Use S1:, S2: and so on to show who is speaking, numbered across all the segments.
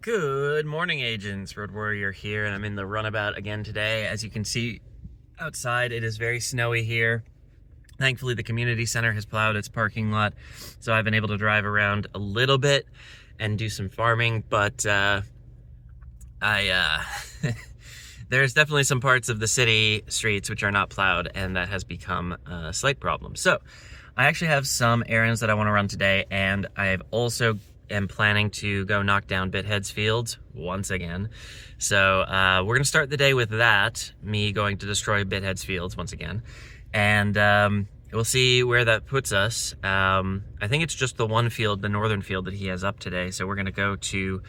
S1: Good morning, agents. Road Warrior here, and I'm in the runabout again today. As you can see outside, it is very snowy here. Thankfully, the community center has plowed its parking lot, so I've been able to drive around a little bit and do some farming, but there's definitely some parts of the city streets which are not plowed, and that has become a slight problem. So I actually have some errands that I want to run today, and I've also am planning to go knock down Bithead's fields once again. So we're gonna start the day with that, me going to destroy Bithead's fields once again, and we'll see where that puts us. I think it's just the one field, the northern field, that he has up today. So we're gonna go to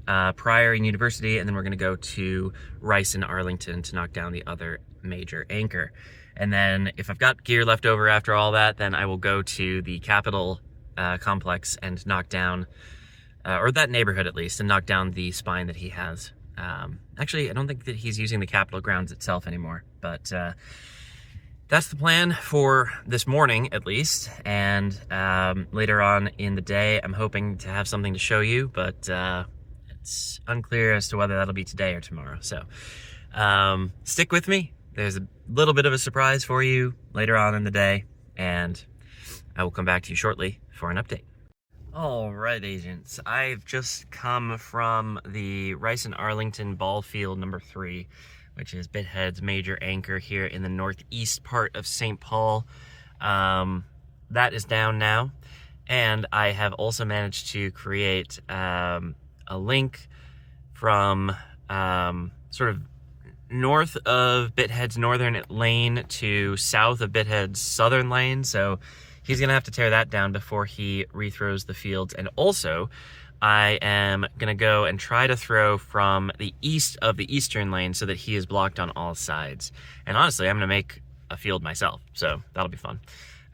S1: Priory University, and then we're gonna go to Rice and Arlington to knock down the other major anchor. And then if I've got gear left over after all that, then I will go to the Capitol complex and knock down, or that neighborhood at least, and knock down the spine that he has. Actually, I don't think that he's using the Capitol grounds itself anymore, but that's the plan for this morning at least. And later on in the day, I'm hoping to have something to show you, but it's unclear as to whether that'll be today or tomorrow. So stick with me. There's a little bit of a surprise for you later on in the day, and I will come back to you shortly for an update. All right, agents. I've just come from the Rice and Arlington ball field number 3, which is Bithead's major anchor here in the northeast part of St. Paul. That is down now. And I have also managed to create a link from sort of north of Bithead's northern lane to south of Bithead's southern lane. So he's going to have to tear that down before he rethrows the fields. And also, I am going to go and try to throw from the east of the eastern lane so that he is blocked on all sides. And honestly, I'm going to make a field myself, so that'll be fun.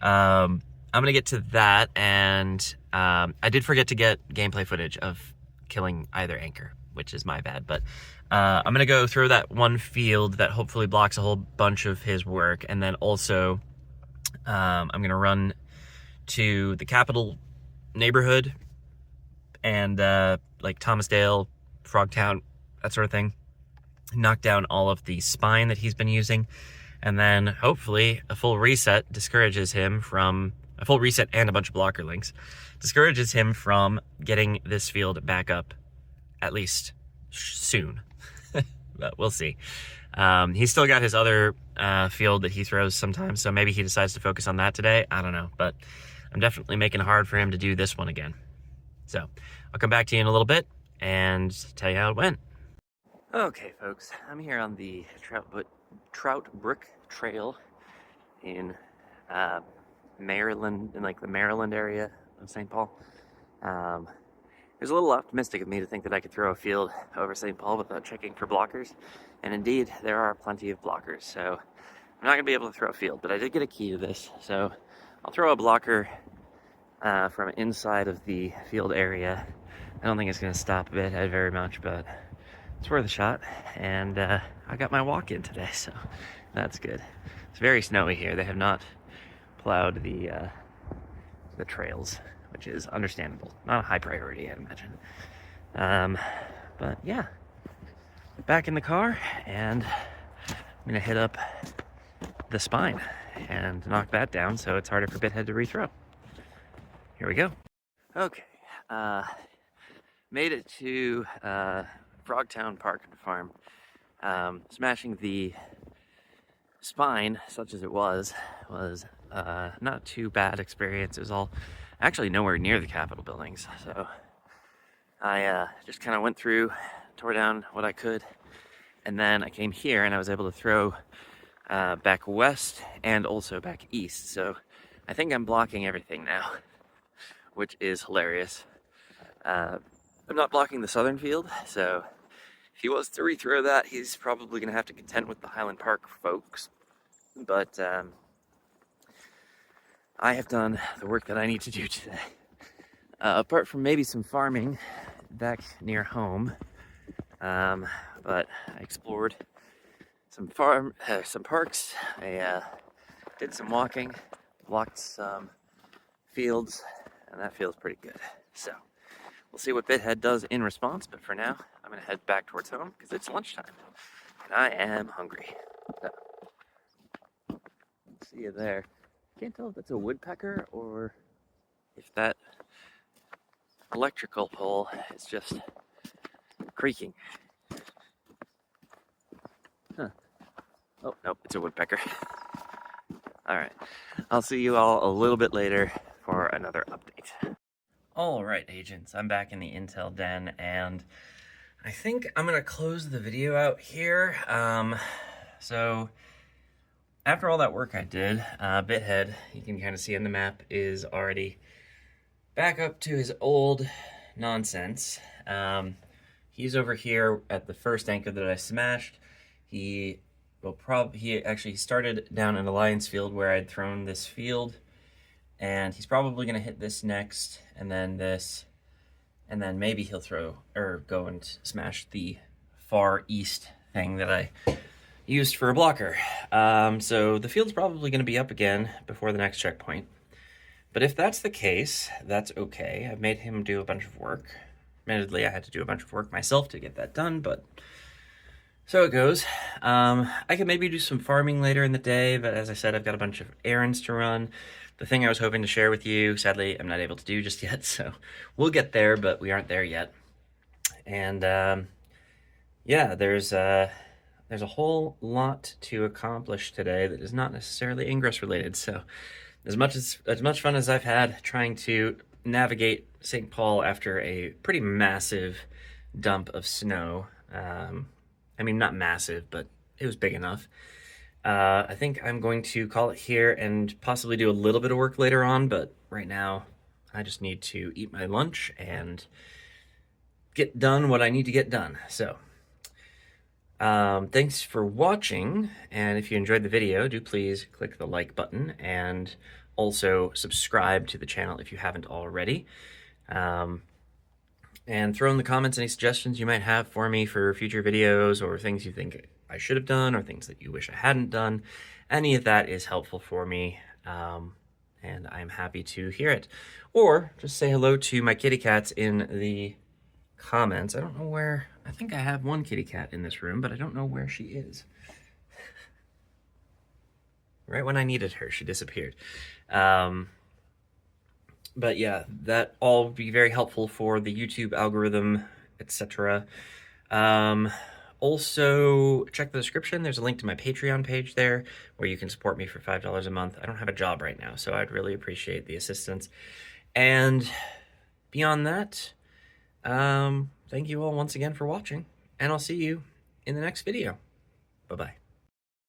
S1: I'm going to get to that, and I did forget to get gameplay footage of killing either anchor, which is my bad. But I'm going to go throw that one field that hopefully blocks a whole bunch of his work, and then also I'm going to run to the Capitol neighborhood and like Thomasdale, Frogtown, that sort of thing. Knock down all of the spine that he's been using, and then hopefully a full reset discourages him from a full reset and a bunch of blocker links discourages him from getting this field back up, at least soon. But we'll see. He's still got his other field that he throws sometimes, so maybe he decides to focus on that today. I don't know, but I'm definitely making it hard for him to do this one again. So I'll come back to you in a little bit and tell you how it went. Okay, folks, I'm here on the Trout Brook Trail in Maryland, in like the Maryland area of St. Paul. It was a little optimistic of me to think that I could throw a field over St. Paul without checking for blockers, and indeed there are plenty of blockers, so I'm not going to be able to throw a field, but I did get a key to this, so I'll throw a blocker from inside of the field area. I don't think it's going to stop Bithead very much, but it's worth a shot, and I got my walk in today, so that's good. It's very snowy here. They have not plowed the trails, which is understandable. Not a high priority, I'd imagine. But yeah, back in the car, and I'm gonna hit up the spine and knock that down so it's harder for Bithead to rethrow. Here we go. Okay, made it to Frogtown Park and Farm. Smashing the spine, such as it was not too bad experience. It was all actually nowhere near the Capitol buildings, so I just kind of went through, tore down what I could, and then I came here and I was able to throw back west and also back east. So I think I'm blocking everything now, which is hilarious. I'm not blocking the southern field, so if he was to rethrow that, he's probably going to have to contend with the Highland Park folks. But I have done the work that I need to do today. Apart from maybe some farming back near home, but I explored some parks. I did some walking, walked some fields, and that feels pretty good. So we'll see what BitHead does in response, but for now, I'm going to head back towards home because it's lunchtime, and I am hungry. So, see you there. Can't tell if that's a woodpecker or if that electrical pole is just creaking. Huh. Oh, nope, it's a woodpecker. All right, I'll see you all a little bit later for another update. All right, agents, I'm back in the Intel den, and I think I'm gonna close the video out here. So after all that work I did, BitHead, you can kind of see on the map, is already back up to his old nonsense. He's over here at the first anchor that I smashed. He actually started down an alliance field where I'd thrown this field, and he's probably gonna hit this next, and then this, and then maybe he'll go and smash the far east thing that I used for a blocker. So the field's probably gonna be up again before the next checkpoint. But if that's the case, that's okay. I've made him do a bunch of work. Admittedly, I had to do a bunch of work myself to get that done, but so it goes. I could maybe do some farming later in the day, but as I said, I've got a bunch of errands to run. The thing I was hoping to share with you, sadly, I'm not able to do just yet, so we'll get there, but we aren't there yet. And yeah, there's a whole lot to accomplish today that is not necessarily Ingress related, so as much fun as I've had trying to navigate St. Paul after a pretty massive dump of snow. I mean, not massive, but it was big enough. I think I'm going to call it here and possibly do a little bit of work later on, but right now I just need to eat my lunch and get done what I need to get done. So thanks for watching, and if you enjoyed the video, do please click the like button and also subscribe to the channel if you haven't already. And throw in the comments any suggestions you might have for me for future videos, or things you think I should have done, or things that you wish I hadn't done. Any of that is helpful for me, and I'm happy to hear it. Or just say hello to my kitty cats in the comments. I don't know where, I think I have one kitty cat in this room, but I don't know where she is. Right when I needed her, she disappeared. But yeah, that all would be very helpful for the YouTube algorithm, etc. Also, check the description. There's a link to my Patreon page there where you can support me for $5 a month. I don't have a job right now, so I'd really appreciate the assistance. And beyond that, thank you all once again for watching, and I'll see you in the next video. Bye-bye.